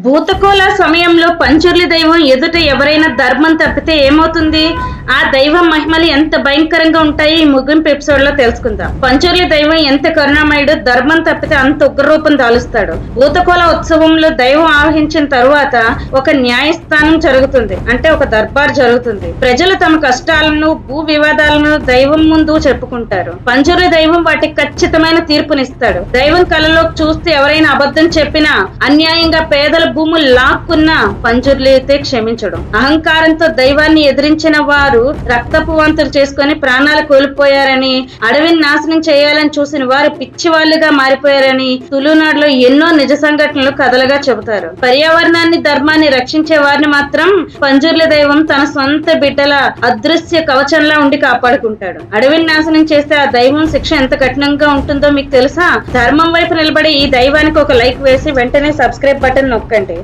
భూతకోల సమయంలో పంచుర్లి దైవం ఎదుట ఎవరైనా ధర్మం తప్పితే ఏమవుతుంది? ఆ దైవం మహిమలు ఎంత భయంకరంగా ఉంటాయి ఈ ముగింపు ఎపిసోడ్ లో తెలుసుకుందాం. పంచుర్లి దైవం ఎంత కరుణామయుడు, ధర్మం తప్పితే అంత ఉగ్రరూపం దాలుస్తాడు. భూతకోల ఉత్సవంలో దైవం ఆవహించిన తరువాత ఒక న్యాయస్థానం జరుగుతుంది, అంటే ఒక దర్బార్ జరుగుతుంది. ప్రజలు తమ కష్టాలను, భూ వివాదాలను దైవం ముందు చెప్పుకుంటారు. పంచుర్లి దైవం వాటికి ఖచ్చితమైన తీర్పునిస్తాడు. దైవం కళలోకి చూస్తే ఎవరైనా అబద్ధం చెప్పినా, అన్యాయంగా పేదల భూములు లాక్కున్నా పంచుర్లి అయితే క్షమించడం. అహంకారంతో దైవాన్ని ఎదిరించిన వారు రక్తపు వంతులు చేసుకుని ప్రాణాలు కోల్పోయారని, అడవిని నాశనం చేయాలని చూసిన వారు పిచ్చివాళ్లుగా మారిపోయారని తులునాడులో ఎన్నో నిజ సంఘటనలు కథలుగా చెబుతారు. పర్యావరణాన్ని, ధర్మాన్ని రక్షించే వారిని మాత్రం పంచుర్లి దైవం తన సొంత బిడ్డల అదృశ్య కవచంలా ఉండి కాపాడుకుంటాడు. అడవిని నాశనం చేస్తే ఆ దైవం శిక్ష ఎంత కఠినంగా ఉంటుందో మీకు తెలుసా? ధర్మం వైపు నిలబడి ఈ దైవానికి ఒక లైక్ వేసి వెంటనే సబ్స్క్రైబ్ బటన్ నొక్కండి.